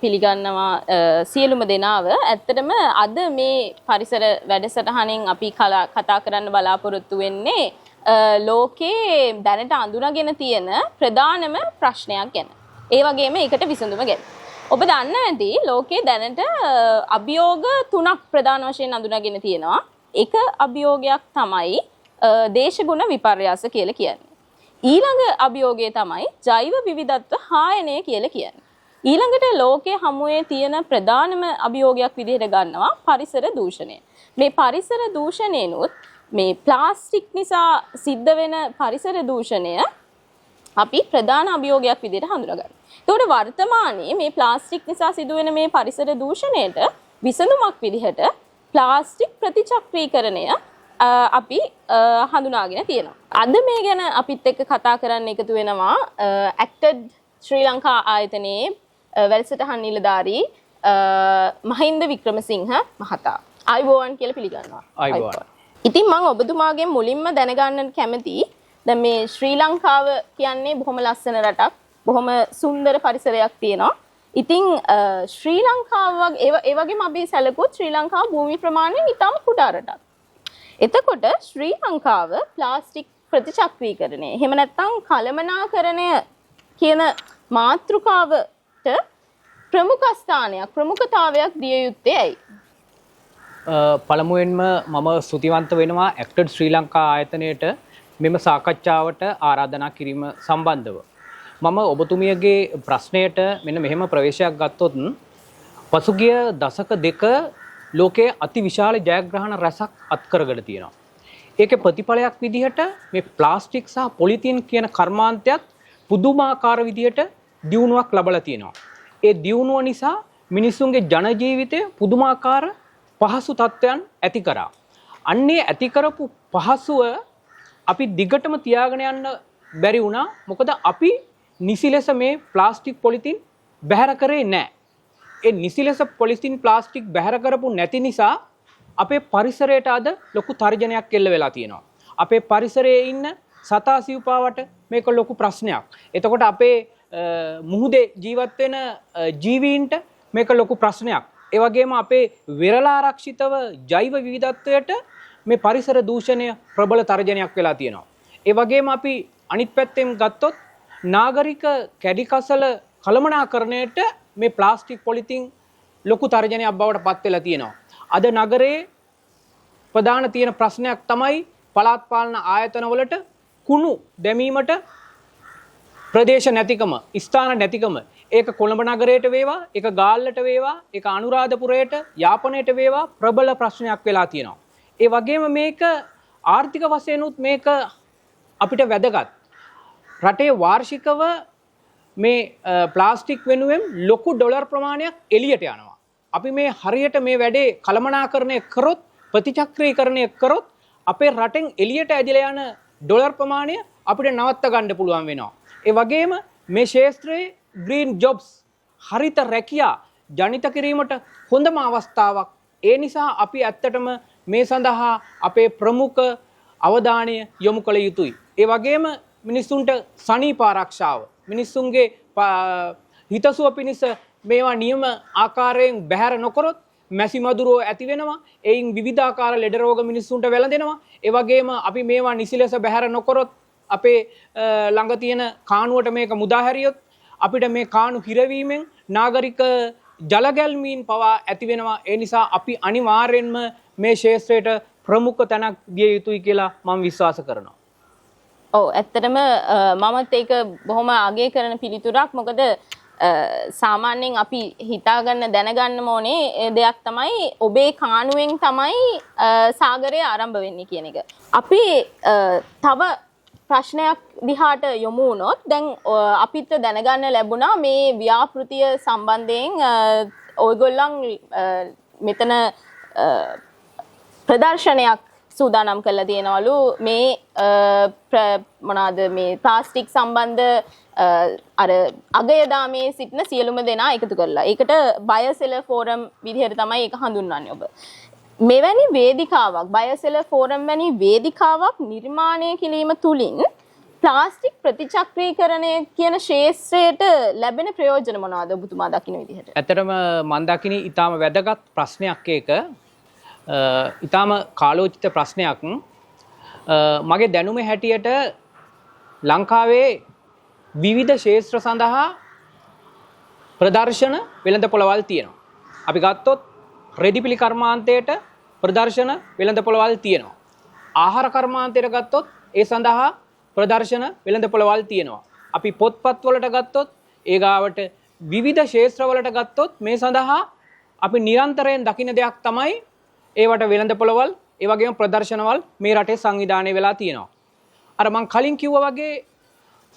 පිළිගන්නවා සියලුම දෙනාව. ඇත්තටම අද මේ පරිසර වැඩසටහනෙන් අපි කතා කරන්න බලාපොරොත්තු වෙන්නේ ලෝකේ දැනට අඳුනගෙන තියෙන ප්‍රධානම ප්‍රශ්නයක් ගැන. ඒ වගේම ඒකට විසඳුම ගැන. ඔබ දන්න ඇති ලෝකේ දැනට අභියෝග 3ක් ප්‍රධාන වශයෙන් අඳුනගෙන තියෙනවා. එක අභියෝගයක් තමයි දේශගුණ විපර්යාස කියලා කියන්නේ. ඊළඟ අභියෝගය තමයි ජෛව විවිධත්ව හායනය කියලා කියන්නේ. ඊළඟට ලෝකයේ හමුවේ තියෙන ප්‍රධානම අභියෝගයක් විදිහට ගන්නවා පරිසර දූෂණය. මේ පරිසර දූෂණයනොත් මේ ප්ලාස්ටික් නිසා සිද්ධ වෙන පරිසර දූෂණය අපි ප්‍රධාන අභියෝගයක් විදිහට හඳුනගන්නවා. ඒකට වර්තමානයේ මේ ප්ලාස්ටික් නිසා සිදුවෙන මේ පරිසර දූෂණයට විසඳුමක් විදිහට ප්ලාස්ටික් ප්‍රතිචක්‍රීකරණය අපි හඳුනාගෙන තියෙනවා. අද මේ ගැන අපිත් එක්ක කතා කරන්න එකතු වෙනවා ඇක්ටඩ් ශ්‍රී ලංකා ආයතනයේ වැඩසටහන් නිලධාරී මහින්ද වික්‍රමසිංහ මහතා. ආයුබෝවන් කියලා පිළිගන්නවා. ආයුබෝවන්. ඉතින් මම ඔබතුමාගෙන් මුලින්ම දැනගන්න කැමතියි දැන් මේ ශ්‍රී ලංකාව කියන්නේ බොහොම ලස්සන රටක්. බොහොම සුන්දර පරිසරයක් තියෙනවා. ඉතින් ශ්‍රී ලංකාව ඒ වගේම අපි සැලකුවොත් ශ්‍රී ලංකාව භූමි ප්‍රමාණයෙන් ඉතාම කුඩා රටක්. එතකොට ශ්‍රී ලංකාව ප්ලාස්ටික් ප්‍රතිචක්‍රීකරණය එහෙම නැත්නම් කළමනාකරණය කියන මාතෘකාවට ප්‍රමුඛ ස්ථානයක් ප්‍රමුඛතාවයක් දිය යුත්තේ ඇයි? පළමුවෙන්ම මම ස්තුතිවන්ත වෙනවා ඇක්ටඩ් ශ්‍රී ලංකා ආයතනයට මෙම සාකච්ඡාවට ආරාධනා කිරීම සම්බන්ධව. මම ඔබතුමියගේ ප්‍රශ්නයට මෙන්න මෙහෙම ප්‍රවේශයක් ගත්තොත් පසුගිය දශක දෙක ලෝකයේ අති විශාල ජයග්‍රහණ රැසක් අත්කරගෙන තියෙනවා. ඒකේ ප්‍රතිඵලයක් විදිහට මේ ප්ලාස්ටික් සහ පොලිතීන් කියන කර්මාන්තයත් පුදුමාකාර විදිහට දියුණුවක් ලබලා තියෙනවා. ඒ දියුණුව නිසා මිනිසුන්ගේ ජන ජීවිතය පුදුමාකාර පහසු තත්ත්වයන් ඇති කරා. අන්නේ ඇති කරපු පහසුව අපි දිගටම තියාගෙන යන්න බැරි වුණා. මොකද අපි නිසි ලෙස මේ ප්ලාස්ටික් පොලිතීන් බැහැර කරේ නැහැ. ඒ නිසි ලෙස පොලිතීන් ප්ලාස්ටික් බැහැර කරපු නැති නිසා අපේ පරිසරයට අද ලොකු තර්ජනයක් එල්ල වෙලා තියෙනවා. අපේ පරිසරයේ ඉන්න සතා සිව්පාවට මේක ලොකු ප්‍රශ්නයක්. එතකොට අපේ මුහුදේ ජීවත් වෙන ජීවීන්ට මේක ලොකු ප්‍රශ්නයක්. ඒ වගේම අපේ විරලාරක්ෂිතව ජෛව විවිධත්වයට මේ පරිසර දූෂණය ප්‍රබල තර්ජනයක් වෙලා තියෙනවා. ඒ වගේම අපි අනිත් පැත්තෙන් ගත්තොත් නාගරික කැඩිකසල කළමනාකරණයට මේ ප්ලාස්ටික් පොලිතීන් ලොකු තර්ජනයක් බවට පත් වෙලා තියෙනවා. අද නගරයේ ප්‍රධාන තියෙන ප්‍රශ්නයක් තමයි පළාත් පාලන ආයතනවලට කුණු දැමීමට ප්‍රදේශ නැතිකම, ස්ථාන නැතිකම. ඒක කොළඹ නගරයට වේවා, ඒක ගාල්ලට වේවා, ඒක අනුරාධපුරයට, යාපනයට වේවා ප්‍රබල ප්‍රශ්නයක් වෙලා තියෙනවා. ඒ වගේම මේක ආර්ථික වශයෙන්ුත් මේක අපිට වැදගත්. රටේ වාර්ෂිකව මේ ප්ලාස්ටික් වෙනුවෙන් ලොකු ඩොලර් ප්‍රමාණයක් එළියට යනවා. අපි මේ හරියට මේ වැඩේ කළමනාකරණය කරොත්, ප්‍රතිචක්‍රීකරණය කරොත් අපේ රටෙන් එළියට ඇදිලා යන ඩොලර් ප්‍රමාණය අපිට නවත්ත ගන්න පුළුවන් වෙනවා. ඒ වගේම මේ ක්ෂේත්‍රයේ ග්‍රීන් ජොබ්ස් හරිත රැකියා ජනිත කිරීමට හොඳම අවස්ථාවක්. ඒ නිසා අපි ඇත්තටම මේ සඳහා අපේ ප්‍රමුඛ අවධානය යොමු කළ යුතුයි. ඒ වගේම මිනිස්සුන්ට සනීප ආරක්ෂාව, මිනිස්සුන්ගේ හිතසුව පිණිස මේවා නියම ආකාරයෙන් බැහැර නොකරොත් මැසි මදුරෝ ඇති වෙනවා. එයින් විවිධාකාර ලෙඩ රෝග මිනිස්සුන්ට වැළඳෙනවා. ඒ වගේම අපි මේවා නිසි ලෙස බැහැර නොකරොත් අපේ ළඟ තියෙන කානුවට මේක මුදා හැරියොත් අපිට මේ කාණු හිරවීමෙන් නාගරික ජලගැල්මීන් පවා ඇති වෙනවා. ඒ නිසා අපි අනිවාර්යෙන්ම මේ ක්ෂේත්‍රයට ප්‍රමුඛ තැනක් දිය යුතුයි කියලා මම විශ්වාස කරනවා. ඔව් ඇත්තටම මමත් ඒක බොහොම අගය කරන පිළිතුරක්. මොකද සාමාන්‍යයෙන් අපි හිතාගන්න දැනගන්න ඕනේ දෙයක් තමයි ඔබේ කාණුවෙන් තමයි සාගරය ආරම්භ වෙන්නේ කියන එක. අපි තව ප්‍රශ්නයක් දිහාට යොමු වුණොත් දැන් අපිට දැනගන්න ලැබුණා මේ ව්‍යාපෘතිය සම්බන්ධයෙන් ඔයගොල්ලන් මෙතන ප්‍රදර්ශනයක් සූදානම් කරලා තියෙනවලු මේ මොනවාද මේ ප්ලාස්ටික් සම්බන්ධ අර අගයදාමේ සිටින සියලුම දෙනා එකතු කරලා. ඒකට බයසෙල ෆෝරම් විදිහට තමයි ඒක හඳුන්වන්නේ ඔබ. මෙවැනි වේදිකාවක් බයසෙල ෆෝරම් වැනි වේදිකාවක් නිර්මාණය කිරීම තුලින් ප්ලාස්ටික් ප්‍රතිචක්‍රීකරණය කියන ශේෂ්ත්‍රයට ලැබෙන ප්‍රයෝජන මොනවද ඔබතුමා දකින්න විදිහට? ඇත්තටම මම දකින්නේ ඊටාම වැදගත් ප්‍රශ්නයක් ඒක. ඊටාම කාලෝචිත ප්‍රශ්නයක්. මගේ දැනුමේ හැටියට ලංකාවේ විවිධ ශේෂ්ත්‍ර සඳහා ප්‍රදර්ශන වෙළඳපොළවල් තියෙනවා. අපි ගත්තොත් රෙදිපිලි කර්මාන්තයට ප්‍රදර්ශන වෙළඳපොළවල් තියෙනවා. ආහාර කර්මාන්තයට ගත්තොත් ඒ සඳහා ප්‍රදර්ශන වෙළඳපොළවල් තියෙනවා. අපි පොත්පත් වලට ගත්තොත් ඒ ගාවට විවිධ ශේෂ්ත්‍ර වලට ගත්තොත් මේ සඳහා අපි නිරන්තරයෙන් දකින්න දෙයක් තමයි ඒවට වෙළඳපොළවල් ඒ වගේම ප්‍රදර්ශනවල් මේ රටේ සංවිධානය වෙලා තියෙනවා. අර මම කලින් කිව්වා වගේ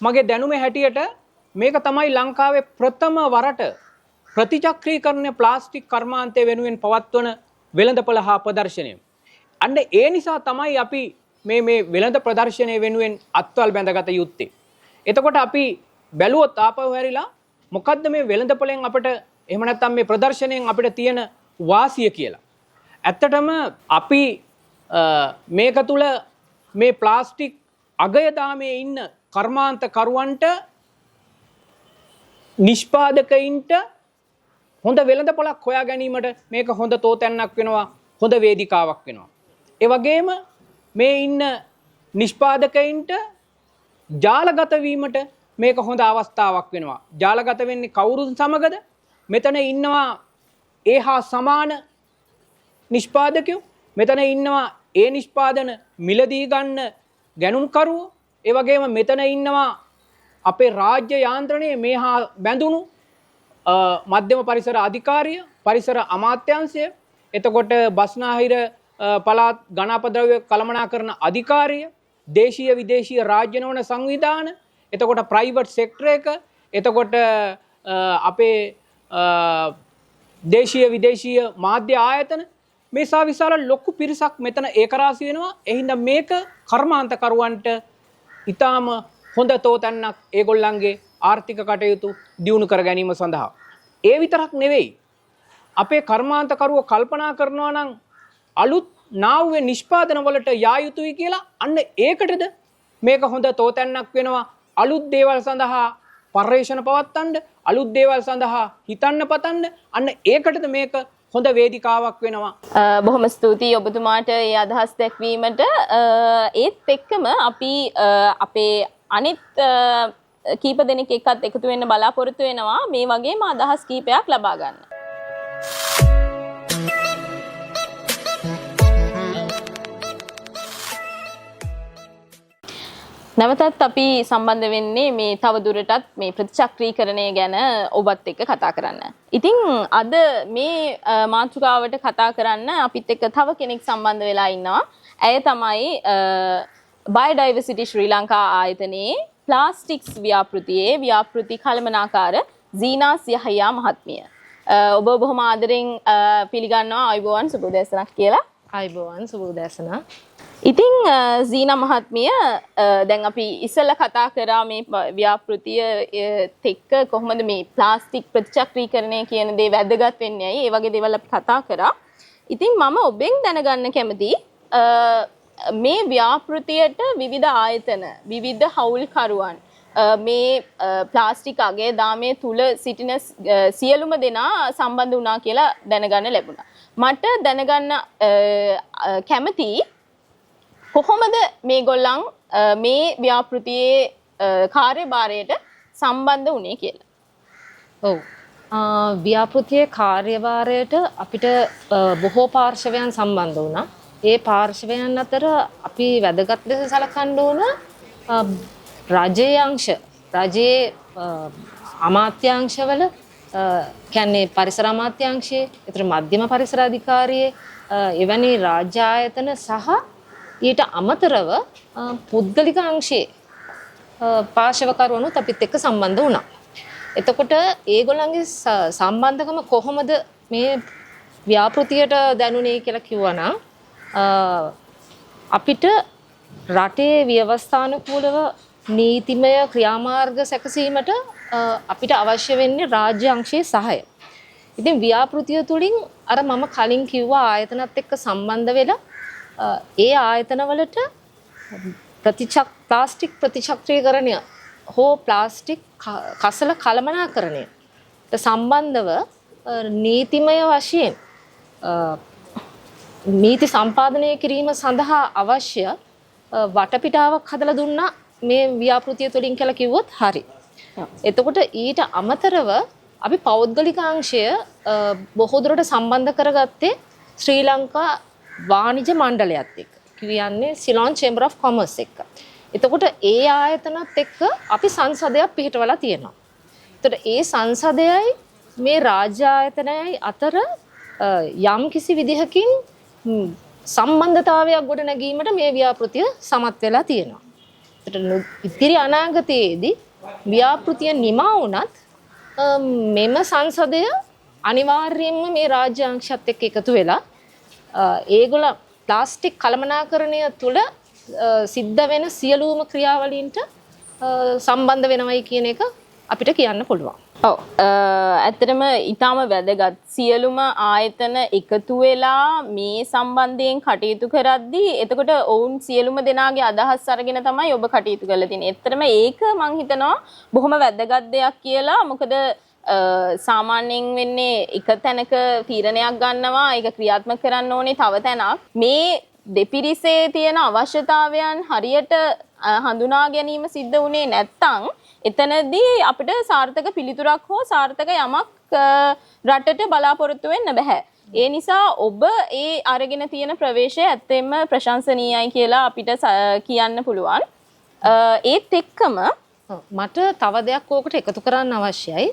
මගේ දැනුමේ හැටියට මේක තමයි ලංකාවේ ප්‍රථම වරට ප්‍රතිචක්‍රීකරණ ප්ලාස්ටික් කර්මාන්තය වෙනුවෙන් පවත්වන වෙළඳපොළ හා ප්‍රදර්ශනය. අන්න ඒ නිසා තමයි අපි මේ වෙළඳ ප්‍රදර්ශනය වෙනුවෙන් අත්වල් බැඳගත යුත්තේ. එතකොට අපි බැලුවොත් ආපහු හැරිලා මොකද්ද මේ වෙළඳපොළෙන් අපිට එහෙම නැත්නම් මේ ප්‍රදර්ශනයෙන් අපිට තියෙන වාසිය කියලා. ඇත්තටම අපි මේක තුල මේ ප්ලාස්ටික් අගයදාමේ ඉන්න කර්මාන්ත කරුවන්ට නිෂ්පාදකයින්ට හොඳ වෙළඳපොළක් හොයා ගැනීමට මේක හොඳ තෝතැන්නක් වෙනවා, හොඳ වේදිකාවක් වෙනවා. ඒ වගේම මේ ඉන්න නිෂ්පාදකයින්ට ජාලගත වීමට මේක හොඳ අවස්ථාවක් වෙනවා. ජාලගත වෙන්නේ කවුරුන් සමගද? මෙතන ඉන්නවා ඒහා සමාන නිෂ්පාදකයෝ. මෙතන ඉන්නවා ඒ නිෂ්පාදන මිලදී ගන්න ගැනුම්කරුවෝ. ඒ වගේම මෙතන ඉන්නවා අපේ රාජ්‍ය යාන්ත්‍රණයේ මේ හා බැඳුණු මධ්‍යම පරිසර අධිකාරිය, පරිසර අමාත්‍යාංශය, එතකොට බස්නාහිර පළාත් ගණාපද්‍රව්‍ය කළමනාකරණ අධිකාරිය, දේශීය විදේශීය රාජ්‍ය නොවන සංවිධාන, එතකොට ප්‍රයිවට් සෙක්ටර් එක, එතකොට අපේ දේශීය විදේශීය මාධ්‍ය ආයතන, මේ සා විශාල ලොකු පිරිසක් මෙතන ඒකරාශී වෙනවා. එහිඳ මේක කර්මාන්තකරුවන්ට ඊටාම හොඳ තෝතැන්නක් ඒගොල්ලන්ගේ ආර්ථික කටයුතු දියුණු කර ගැනීම සඳහා. ඒ විතරක් නෙවෙයි. අපේ කර්මාන්තකරුවෝ කල්පනා කරනවා නම් අලුත් නාව්‍ය නිෂ්පාදන වලට යා යුතුයි කියලා අන්න ඒකටද මේක හොඳ තෝතැන්නක් වෙනවා. අලුත් දේවල් සඳහා පර්යේෂණ පවත්වන්න, අලුත් දේවල් සඳහා හිතන්න පතන්න අන්න ඒකටද මේක හොඳ වේදිකාවක් වෙනවා. බොහොම ස්තුතියි ඔබතුමාට ඒ අදහස් දැක්වීමට. ඒත් එක්කම අපි අපේ අනිත් කීප දෙනෙක් එක්කත් එකතු වෙන්න බලාපොරොත්තු වෙනවා මේ වගේම අදහස් කීපයක් ලබා ගන්න. නැවතත් අපි සම්බන්ධ වෙන්නේ මේ තව දුරටත් මේ ප්‍රතිචක්‍රීකරණය ගැන ඔබත් එක්ක කතා කරන්න. ඉතින් අද මේ මාතෘකාවට කතා කරන්න අපිත් එක්ක තව කෙනෙක් සම්බන්ධ වෙලා ඉන්නවා. ඇය තමයි බයෝඩයිවර්සිටි ශ්‍රී ලංකා ආයතනයේ ප්ලාස්ටික්ස් ව්‍යාපෘතියේ ව්‍යාපෘති කළමනාකාර සීනාස් යහයා මහත්මිය. ඔබ බොහොම ආදරෙන් පිළිගන්නවා ආයුබෝවන් සුබ උදෑසනක් කියලා. ආයුබෝවන් සුබ උදෑසන. ඉතින් සීනා මහත්මිය දැන් අපි ඉස්සෙල්ලා කතා කරා මේ ව්‍යාපෘතිය එක්ක කොහොමද මේ ප්ලාස්ටික් ප්‍රතිචක්‍රීකරණය කියන දේ වැදගත් වෙන්නේ ඇයි? ඒ වගේ දේවල් අපි කතා කරා. ඉතින් මම ඔබෙන් දැනගන්න කැමතියි මේ ව්‍යාපෘතියට විවිධ ආයතන, විවිධ හවුල්කරුවන් මේ ප්ලාස්ටික් අගේ දාමේ තුල සිටින සියලුම දෙනා සම්බන්ධ වුණා කියලා දැනගන්න ලැබුණා. මට දැනගන්න කැමතියි කොහොමද මේගොල්ලන් මේ ව්‍යාපෘතියේ කාර්යභාරයට සම්බන්ධ වුණේ කියලා. ඔව්. ව්‍යාපෘතියේ කාර්යභාරයට අපිට බොහෝ පාර්ශවයන් සම්බන්ධ වුණා. ඒ පාර්ශවයන් අතර අපි වැදගත් ලෙස සලකන්න ඕන රජයේ අංශ, රජයේ අමාත්‍යාංශවල කියන්නේ පරිසර අමාත්‍යාංශයේ, ඒතර මධ්‍යම පරිසර අධිකාරියේ එවැනි රාජ්‍ය ආයතන සහ ඊට අමතරව පුද්ගලික අංශයේ පාර්ශවකරුවනුත් අපිත් එක්ක සම්බන්ධ වුණා. එතකොට ඒගොල්ලන්ගේ සම්බන්ධකම කොහොමද මේ ව්‍යාපෘතියට දැනුනේ කියලා කිව්වනම් අපිට රටේ ව්‍යවස්ථානුකූලව නීතිමය ක්‍රියාමාර්ග සැකසීමට අපිට අවශ්‍ය වෙන්නේ රාජ්‍ය අංශයේ සහාය. ඉතින් ව්‍යාපෘතිය තුලින් අර මම කලින් කිව්වා ආයතනත් එක්ක සම්බන්ධ වෙලා ඒ ආයතනවලට ප්ලාස්ටික් ප්‍රතිචක්‍රීකරණය හෝ ප්ලාස්ටික් කසල කළමනාකරණයට සම්බන්ධව නීතිමය වශයෙන් නීති සම්පාදනය කිරීම සඳහා අවශ්‍ය වටපිටාවක් හදලා දුන්නා මේ ව්‍යාපෘතිය තුළින් කියලා කිව්වොත් හරි. එතකොට ඊට අමතරව අපි පෞද්ගලිකාංශය බොහෝ දුරට සම්බන්ධ කරගත්තේ ශ්‍රී ලංකා වාණිජ මණ්ඩලයත් එක්ක. කියන්නේ සිලෝන් චේම්බර් ඔෆ් කොමර්ස් එක්ක. එතකොට ඒ ආයතනත් එක්ක අපි සංසදයක් පිහිටවලා තියෙනවා. එතකොට ඒ සංසදයයි මේ රාජ්‍ය ආයතනයයි අතර යම් කිසි විදිහකින් සම්බන්ධතාවයක් ගොඩ නැගීමට මේ ව්‍යාපෘතිය සමත් වෙලා තියෙනවා. එතකොට ඉතිරි අනාගතයේදී ව්‍යාපෘතිය නිමා වුණත් මෙම සංසදය අනිවාර්යයෙන්ම මේ රාජ්‍ය අංශයත් එක්ක එකතු වෙලා ඒගොල්ලෝ ප්ලාස්ටික් කළමනාකරණය තුළ සිද්ධ වෙන සියලුම ක්‍රියාවලීන්ට සම්බන්ධ වෙනවයි කියන එක අපිට කියන්න පුළුවන්. ඔව් ඇත්තටම ඊටාම වැදගත් සියලුම ආයතන එකතු වෙලා මේ සම්බන්ධයෙන් කටයුතු කරද්දී එතකොට ඔවුන් සියලුම දෙනාගේ අදහස් අරගෙන තමයි ඔබ කටයුතු කරලා තියෙන්නේ. ඇත්තටම ඒක මම හිතනවා බොහොම වැදගත් දෙයක් කියලා. මොකද සාමාන්‍යයෙන් වෙන්නේ එක තැනක තීරණයක් ගන්නවා ඒක ක්‍රියාත්මක කරන්න ඕනේ තව තැනක්. මේ දෙපිරිසේ තියෙන අවශ්‍යතාවයන් හරියට හඳුනා ගැනීම සිද්ධ වුණේ නැත්නම් එතනදී අපිට සාර්ථක පිළිතුරක් හෝ සාර්ථක යමක් රටට බලාපොරොත්තු වෙන්න බෑ. ඒ නිසා ඔබ ඒ අරගෙන තියෙන ප්‍රවේශය ඇත්තෙන්ම ප්‍රශංසනීයයි කියලා අපිට කියන්න පුළුවන්. ඒත් එක්කම මට තව දෙයක් ඕකට එකතු කරන්න අවශ්‍යයි.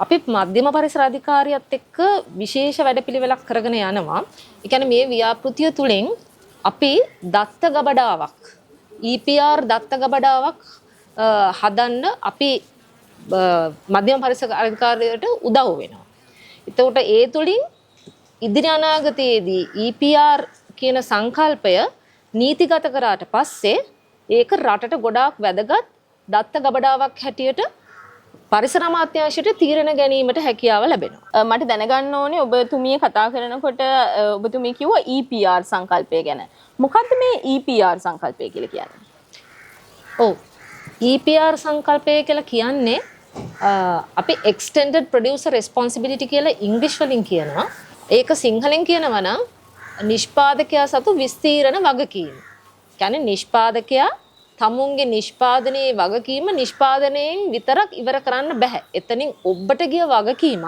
අපි මධ්‍යම පරිසර අධිකාරියත් එක්ක විශේෂ වැඩපිළිවෙලක් කරගෙන යනවා. ඒ කියන්නේ මේ ව්‍යාපෘතිය තුලින් අපි දත්ත ගබඩාවක් EPR දත්ත ගබඩාවක් හදන්න අපි මධ්‍යම පරිසර අධිකාරියට උදව් වෙනවා. එතකොට ඒ තුලින් ඉදිරි අනාගතයේදී EPR කියන සංකල්පය නීතිගත කරාට පස්සේ ඒක රටට ගොඩාක් වැදගත් දත්ත ගබඩාවක් හැටියට පරිසර අමාත්‍යාංශයට තීරණ ගැනීමට හැකියාව ලැබෙනවා. මට දැනගන්න ඕනේ ඔබතුමිය කතා කරනකොට ඔබතුමිය කිව්වා EPR සංකල්පය ගැන. මොකද්ද මේ EPR සංකල්පය කියලා කියන්නේ? ඔව්. EPR සංකල්පය කියලා කියන්නේ අපි extended producer responsibility කියලා ඉංග්‍රීසි වලින් කියනවා. ඒක සිංහලෙන් කියනවා නම් නිෂ්පාදකයා සතු විස්තීරණ වගකීම. කියන්නේ නිෂ්පාදකයා තමුන්ගේ නිෂ්පාදනයේ වගකීම නිෂ්පාදනයෙන් විතරක් ඉවර කරන්න බෑ. එතනින් ඔබට ගිය වගකීම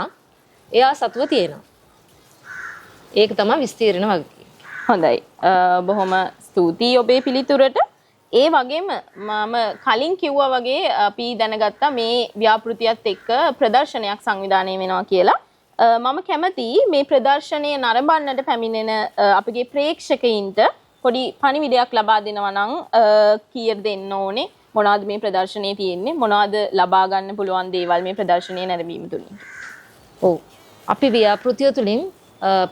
එයා සතුව තියෙනවා. ඒක තමයි විස්තීර්ණ වගකීම. හොඳයි. බොහොම ස්තුතියි ඔබේ පිළිතුරට. ඒ වගේම මම කලින් කිව්වා වගේ අපි දැනගත්තා මේ ව්‍යාපෘතියත් එක්ක ප්‍රදර්ශනයක් සංවිධානය වෙනවා කියලා. මම කැමතියි මේ ප්‍රදර්ශනය නරඹන්නට පැමිණෙන අපගේ ප්‍රේක්ෂකයින්ට පොඩි පණිවිඩයක් ලබා දෙනවා නම් කීයද දෙන්න ඕනේ, මොනවද මේ ප්‍රදර්ශනයේ තියෙන්නේ, මොනවද ලබා ගන්න පුළුවන් දේවල් මේ ප්‍රදර්ශනයේ නැරඹීම තුලින්? ඔව්, අපි ව්‍යාපෘතිය තුලින්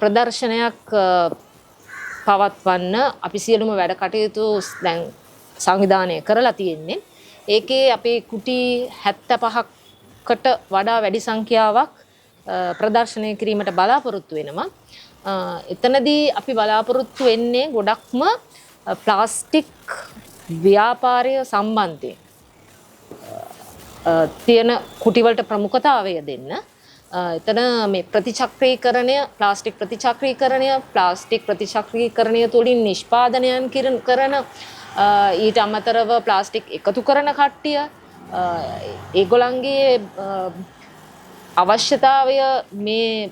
ප්‍රදර්ශනයක් පවත්වන්න අපි සියලුම වැඩ කටයුතු දැන් සංවිධානය කරලා තියෙන්නේ. ඒකේ අපේ කුටි 75කට වඩා වැඩි සංඛ්‍යාවක් ප්‍රදර්ශනය කිරීමට බලාපොරොත්තු වෙනවා. එතනදී අපි බලාපොරොත්තු වෙන්නේ ගොඩක්ම ප්ලාස්ටික් ව්‍යාපාරය සම්බන්ධයෙන් තියෙන කුටි වලට ප්‍රමුඛතාවය දෙන්න. එතන මේ ප්‍රතිචක්‍රීකරණය, ප්ලාස්ටික් ප්‍රතිචක්‍රීකරණය තුළින් නිෂ්පාදනයන් කරන ඊට අමතරව ප්ලාස්ටික් එකතු කරන කට්ටිය ඒගොල්ලන්ගේ අවශ්‍යතාවය මේ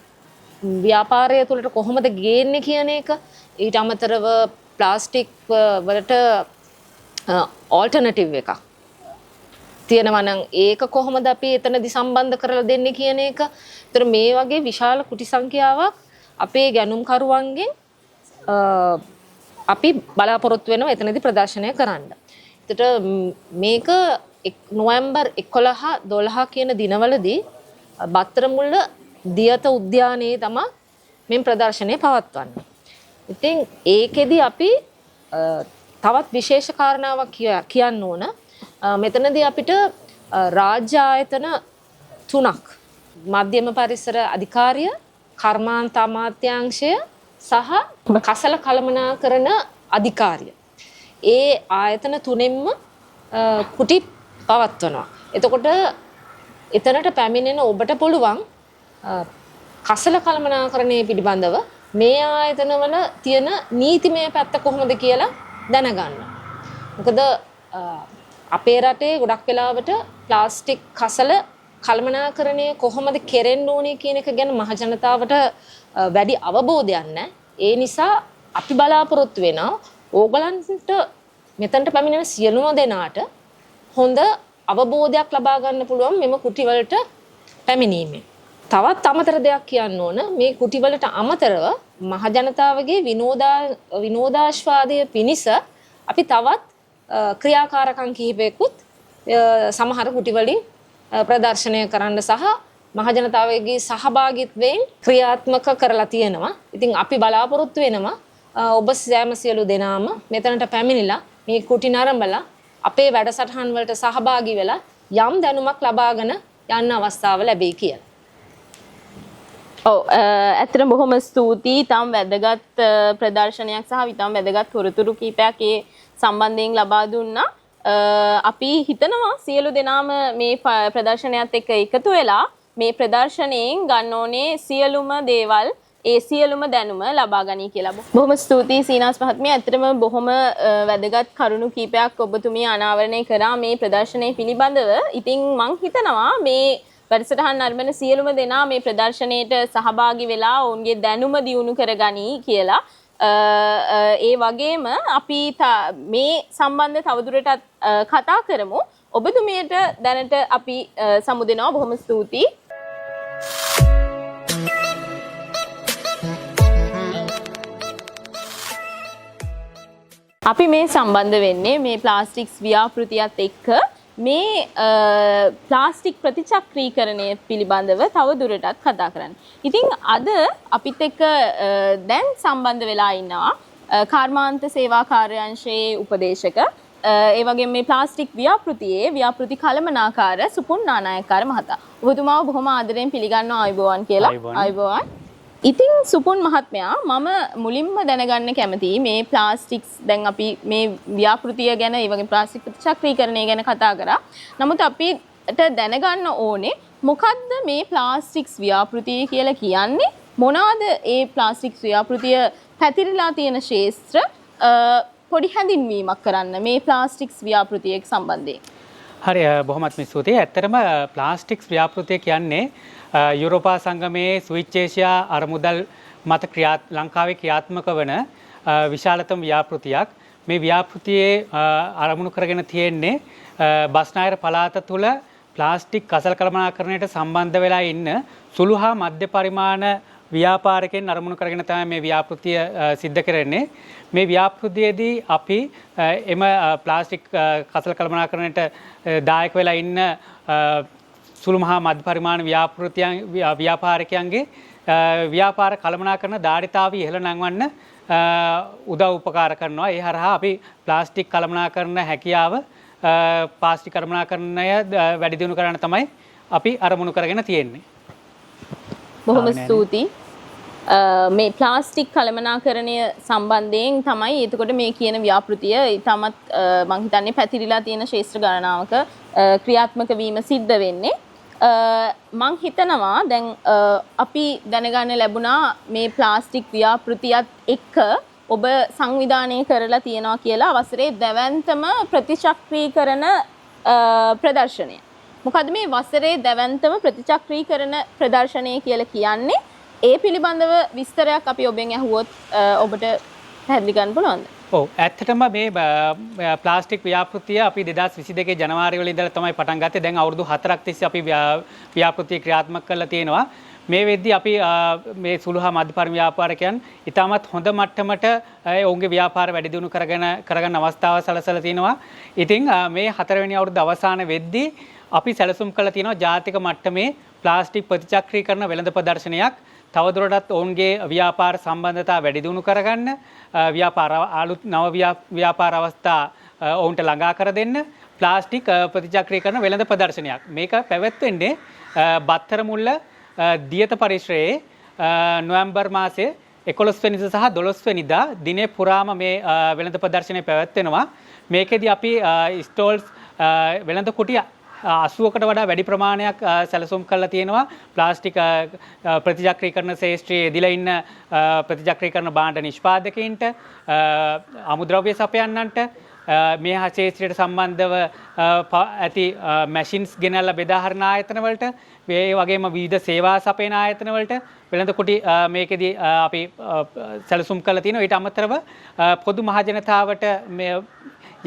ව්‍යාපාරය තුළට කොහොමද ගේන්නේ කියන එක, ඊට අමතරව ප්ලාස්ටික් වලට ඕල්ටර්නටිව් එකක් තියෙනවා නම් ඒක කොහොමද අපි එතනදි සම්බන්ධ කරලා දෙන්නේ කියන එක. ඒතර මේ වගේ විශාල කුටි සංඛ්‍යාවක් අපේ ගැනුම්කරුවන්ගෙන් අපි බලාපොරොත්තු වෙනවා එතනදි ප්‍රදර්ශනය කරන්න. ඒතර මේක නොවැම්බර් 11 12 කියන දිනවලදී බත්තරමුල්ල දියත උද්‍යානයේ තමයි මේ ප්‍රදර්ශනය පවත්වන්නේ. ඉතින් ඒකෙදි අපි තවත් විශේෂ කාරණාවක් කියන්න ඕන. මෙතනදී අපිට රාජ්‍ය ආයතන 3ක්, මධ්‍යම පරිසර අධිකාරිය, කර්මාන්ත අමාත්‍යාංශය සහ කසල කළමනාකරණ අධිකාරිය. ඒ ආයතන තුනෙන්ම කුටි පවත්වනවා. එතකොට එතනට පැමිණෙන ඔබට පුළුවන් කසල කළමනාකරණය පිළිබඳව මේ ආයතනවල තියෙන නීතිමය පැත්ත කොහොමද කියලා දැනගන්න. මොකද අපේ රටේ ගොඩක් වෙලාවට ප්ලාස්ටික් කසල කළමනාකරණය කොහොමද කෙරෙන්න ඕනේ කියන එක ගැන මහ ජනතාවට වැඩි අවබෝධයක් නැහැ. ඒ නිසා අපි බලාපොරොත්තු වෙනවා ඕගලන්ට මෙතනට පැමිණෙන සියලුම දෙනාට හොඳ අවබෝධයක් ලබා ගන්න පුළුවන් මෙම කුටි වලට පැමිණීමෙන්. තවත් අමතර දෙයක් කියන්න ඕන මේ කුටි වලට අමතරව මහ ජනතාවගේ විනෝදාස්වාදය පිණිස අපි තවත් ක්‍රියාකාරකම් කිහිපයකුත් සමහර කුටි වලින් ප්‍රදර්ශනය කරන්න සහ මහ ජනතාවගේ සහභාගීත්වයෙන් ක්‍රියාත්මක කරලා තියෙනවා. ඉතින් අපි බලාපොරොත්තු වෙනවා ඔබ සෑම සියලු දෙනාම මෙතනට පැමිණිලා මේ කුටි නරඹලා අපේ වැඩසටහන් වලට සහභාගී වෙලා යම් දැනුමක් ලබාගෙන යන්න අවස්ථාව ලැබෙයි කියලා. ඔව් ඇත්තටම බොහොම ස්තුතියි. ඊටම වැදගත් ප්‍රදර්ශනයක් සහ ඊටම වැදගත් තොරතුරු කීපයක් ඒ සම්බන්ධයෙන් ලබා දුන්නා. අපි හිතනවා සියලු දෙනාම මේ ප්‍රදර්ශනයත් එක්ක එකතු වෙලා මේ ප්‍රදර්ශනයෙන් ගන්න ඕනේ සියලුම දේවල් ඒ සියලුම දැනුම ලබා ගනී කියලා. බොහොම ස්තුතියි සීනාස් මහත්මිය. ඇත්තටම බොහොම වැදගත් කරුණු කීපයක් ඔබතුමිය අනාවරණය කරා මේ ප්‍රදර්ශනය පිළිබඳව. ඉතින් මං හිතනවා මේ වැඩසටහන් නරඹන සියලුම දෙනා මේ ප්‍රදර්ශනයට සහභාගී වෙලා ඔවුන්ගේ දැනුම දියුණු කරගනී කියලා. ඒ වගේම අපි මේ සම්බන්ධ තවදුරටත් කතා කරමු. ඔබතුමියට දැනට අපි සමුදෙනවා. බොහොම ස්තුතියි. අපි මේ සම්බන්ධ වෙන්නේ මේ ප්ලාස්ටික්ස් ව්‍යාපෘතියත් එක්ක මේ ප්ලාස්ටික් ප්‍රතිචක්‍රීකරණය පිළිබඳව තව දුරටත් කතා කරන්න. ඉතින් අද අපිත් එක්ක දැන් සම්බන්ධ වෙලා ඉන්නවා කර්මාන්ත සේවා කාර්යාංශයේ උපදේශක ඒ වගේම මේ ප්ලාස්ටික් ව්‍යාපෘතියේ ව්‍යාපෘති කළමනාකාර සුපුන් නානායක්කාර මහතා. ඔබතුමාව බොහොම ආදරෙන් පිළිගන්නවා ආයුබෝවන් කියලා. ආයුබෝවන්. ඉතින් සුපුන් මහත්මයා මම මුලින්ම දැනගන්න කැමතියි මේ ප්ලාස්ටික්ස් දැන් අපි මේ ව්‍යාපෘතිය ගැන ඒ වගේ ප්ලාස්ටික් ප්‍රතිචක්‍රීකරණය ගැන කතා කරා. නමුත් අපිට දැනගන්න ඕනේ මොකද්ද මේ ප්ලාස්ටික්ස් ව්‍යාපෘතිය කියලා කියන්නේ? මොනවාද ඒ ප්ලාස්ටික්ස් ව්‍යාපෘතිය පැතිරලා තියෙන ක්ෂේත්‍ර පොඩි හැඳින්වීමක් කරන්න මේ ප්ලාස්ටික්ස් ව්‍යාපෘතිය සම්බන්ධයෙන්. හරි බොහොමත්ම ස්තුතියි. ඇත්තටම ප්ලාස්ටික්ස් ව්‍යාපෘතිය කියන්නේ යුරෝපා සංගමයේ ස්විච්චේෂියා අරමුදල් මත ලංකාවේ ක්‍රියාත්මක වන විශාලතම ව්‍යාපෘතියක්. මේ ව්‍යාපෘතියේ අරමුණු කරගෙන තියෙන්නේ බස්නාහිර පළාත තුළ ප්ලාස්ටික් කසල් කළමනාකරණයට සම්බන්ධ වෙලා ඉන්න සුළු හා මධ්‍ය පරිමාණ ව්‍යාපාරිකයන් අරමුණු කරගෙන තමයි මේ ව්‍යාපෘතිය සිද්ධ කරන්නේ. මේ ව්‍යාපෘතියේදී අපි එම ප්ලාස්ටික් කසල් කළමනාකරණයට දායක වෙලා ඉන්න සුළු මහා මධ්‍ය පරිමාණ ව්‍යාපාරිකයන්ගේ ව්‍යාපාර කළමනාකරන ධාරිතාව ඉහළ නංවන්න උදව් උපකාර කරනවා. ඒ හරහා අපි ප්ලාස්ටික් කළමනාකරන හැකියාව ප්ලාස්ටික් කළමනාකරණය වැඩි දියුණු කරන්න තමයි අපි අරමුණු කරගෙන තියෙන්නේ. බොහොම ස්තුතියි. මේ ප්ලාස්ටික් කළමනාකරණය සම්බන්ධයෙන් තමයි එතකොට මේ කියන ව්‍යාපෘතිය ඉතාමත් මං හිතන්නේ පැතිරිලා තියෙන ක්ෂේත්‍ර ගණනාවක ක්‍රියාත්මක වීම සිද්ධ වෙන්නේ. මං හිතනවා දැන් අපි දැනගන්න ලැබුණා මේ ප්ලාස්ටික් ව්‍යාපෘතියත් එක්ක ඔබ සංවිධානය කරලා තියෙනවා කියලා වසරේ දැවැන්තම ප්‍රතිචක්‍රීකරණ ප්‍රදර්ශනය. මොකද මේ වසරේ දැවැන්තම ප්‍රතිචක්‍රීකරණ ප්‍රදර්ශනය කියලා කියන්නේ? ඒ පිළිබඳව විස්තරයක් අපි ඔබෙන් ඇහුවොත් ඔබට පැහැදිලි කරන්න පුළුවන්ද? ඔව් ඇත්තටම මේ ප්ලාස්ටික් ව්‍යාපෘතිය අපි 2022 ජනවාරි වල ඉඳලා තමයි පටන් ගත්තේ. දැන් අවුරුදු 4ක් තිස්සේ අපි ව්‍යාපෘතිය ක්‍රියාත්මක කරලා තියෙනවා. මේ වෙද්දී අපි මේ සුළු හා මධ්‍ය පරිමාණ ව්‍යාපාරිකයන් ඉතාමත් හොඳ මට්ටමට ඔවුන්ගේ ව්‍යාපාර වැඩි දියුණු කරගන්න අවස්ථාව සලසලා තිනවා. ඉතින් මේ 4 වෙනි අවුරුද්ද අවසාන වෙද්දී අපි සැලසුම් කළා තියෙනවා ජාතික මට්ටමේ ප්ලාස්ටික් ප්‍රතිචක්‍රීකරණ වෙළඳ ප්‍රදර්ශනයක් තවදුරටත් ඔවුන්ගේ ව්‍යාපාර සම්බන්ධතා වැඩි දියුණු කරගන්න අලුත් නව ව්‍යාපාර අවස්ථා ඔවුන්ට ළඟා කර දෙන්න ප්ලාස්ටික් ප්‍රතිචක්‍රීකරණ වෙළඳ ප්‍රදර්ශනයක්. මේක පැවැත්වෙන්නේ බත්තර මුල්ල දියත පරිශ්‍රයේ නොවැම්බර් මාසයේ 11 වෙනිදා සහ 12 වෙනිදා දිනේ පුරාම මේ වෙළඳ ප්‍රදර්ශනය පැවැත්වෙනවා. මේකෙදි අපි ස්ටෝල්ස් වෙළඳ කුටි 80කට වඩා වැඩි ප්‍රමාණයක් සැලසුම් කරලා තියෙනවා. ප්ලාස්ටික් ප්‍රතිචක්‍රීකරණ ශේෂ්ත්‍රයේ යෙදিলা ඉන්න ප්‍රතිචක්‍රීකරණ භාණ්ඩ නිෂ්පාදකයින්ට, අමුද්‍රව්‍ය සපයන්නන්ට, මේ ශේෂ්ත්‍රයට සම්බන්ධව ඇති මැෂින්ස් ගෙනල්ලා බෙදා හරින ආයතන වලට, ඒ වගේම විවිධ සේවා සපයන ආයතන වලට වෙළඳ කුටි මේකෙදී අපි සැලසුම් කරලා තියෙනවා. ඊට අමතරව පොදු මහජනතාවට මේ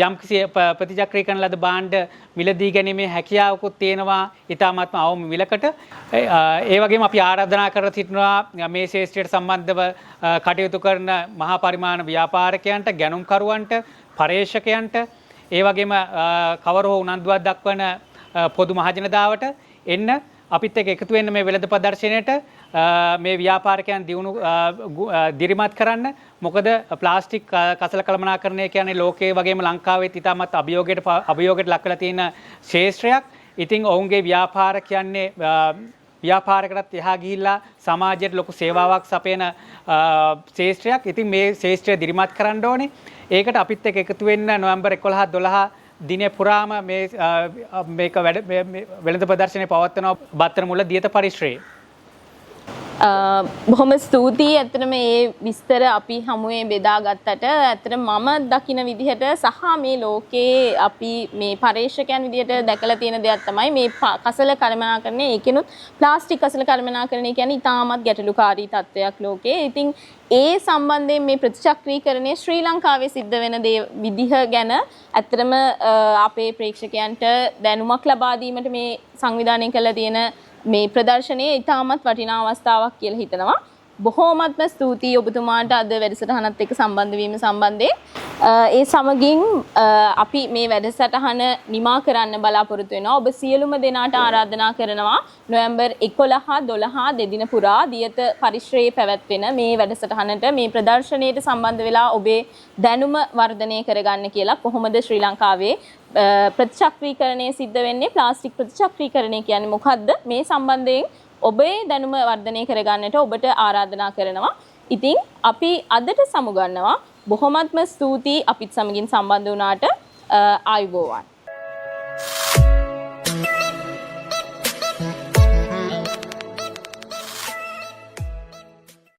යම්කිසි ප්‍රතිචක්‍රීකරණ ලද භාණ්ඩ මිලදී ගැනීමේ හැකියාවකුත් තියෙනවා ඉතාමත්ම අවම මිලකට. ඒ වගේම අපි ආරාධනා කර සිටිනවා මේ ශේෂ්ත්‍රයට සම්බන්ධව කටයුතු කරන මහා පරිමාණ ව්‍යාපාරිකයන්ට, ගැනුම්කරුවන්ට, පර්යේෂකයන්ට, ඒ වගේම කවර හෝ උනන්දුවක් දක්වන පොදු මහජනතාවට එන්න අපිත් එක්ක එකතු වෙන්න මේ වෙළඳ ප්‍රදර්ශනයට, මේ ව්‍යාපාරිකයන් දිරිමත් කරන්න. මොකද ප්ලාස්ටික් කසල කළමනාකරණය කියන්නේ ලෝකයේ වගේම ලංකාවෙත් ඉතාමත් අභියෝගයට ලක් වෙලා තියෙන ශේෂ්ත්‍රයක්. ඉතින් ඔවුන්ගේ ව්‍යාපාර කියන්නේ ව්‍යාපාරකටත් එහා ගිහිල්ලා සමාජයට ලොකු සේවාවක් සපයන ශේෂ්ත්‍රයක්. ඉතින් මේ ශේෂ්ත්‍රය දිරිමත් කරන්න ඕනේ. ඒකට අපිත් එක්ක එකතු වෙන්න නොවැම්බර් 11 12 දිනේ පුරාම මේක වෙළඳ ප්‍රදර්ශනය පවත්වනවා බත්තරමුල්ල දියත පරිශ්‍රයේ. බොහොම ස්තුතියි. ඇත්තටම මේ විස්තර අපි හමුවේ බෙදාගත්තට ඇත්තට මම දකින විදිහට සහ මේ ලෝකේ අපි මේ පර්යේෂකයන් විදිහට දැකලා තියෙන දෙයක් තමයි මේ කසල කළමනාකරණය. ඒකිනුත් ප්ලාස්ටික් කසල කළමනාකරණය කියන්නේ ඉතාමත් ගැටලුකාරී තත්ත්වයක් ලෝකේ. ඉතින් ඒ සම්බන්ධයෙන් මේ ප්‍රතිචක්‍රීකරණය ශ්‍රී ලංකාවේ සිද්ධ වෙන විදිහ ගැන ඇත්තටම අපේ ප්‍රේක්ෂකයන්ට දැනුමක් ලබා දීමට මේ සංවිධානය කළා තියෙන මේ ප්‍රදර්ශනයේ ඉතාමත් වටිනා අවස්ථාවක් කියලා හිතනවා. බොහෝමත්ම ස්තුතියි ඔබතුමාට අද වැඩසටහනත් එක්ක සම්බන්ධ වීම සම්බන්ධයෙන්. ඒ සමගින් අපි මේ වැඩසටහන නිමා කරන්න බලාපොරොත්තු වෙනවා. ඔබ සියලුම දෙනාට ආරාධනා කරනවා නොවැම්බර් 11 12 දෙදින පුරා දියත පරිශ්‍රයේ පැවැත්වෙන මේ වැඩසටහනට, මේ ප්‍රදර්ශනයට සම්බන්ධ වෙලා ඔබේ දැනුම වර්ධනය කරගන්න කියලා. කොහොමද ශ්‍රී ලංකාවේ ප්‍රතිචක්‍රීකරණය සිද්ධ වෙන්නේ, ප්ලාස්ටික් ප්‍රතිචක්‍රීකරණය කියන්නේ මොකක්ද, මේ සම්බන්ධයෙන් ඔබේ දැනුම වර්ධනය කරගන්නට ඔබට ආරාධනා කරනවා. ඉතින් අපි අදට සමුගන්නවා. බොහොමත්ම ස්තුතියි අපිත් සමගින් සම්බන්ධ වුණාට. ආයුබෝවන්.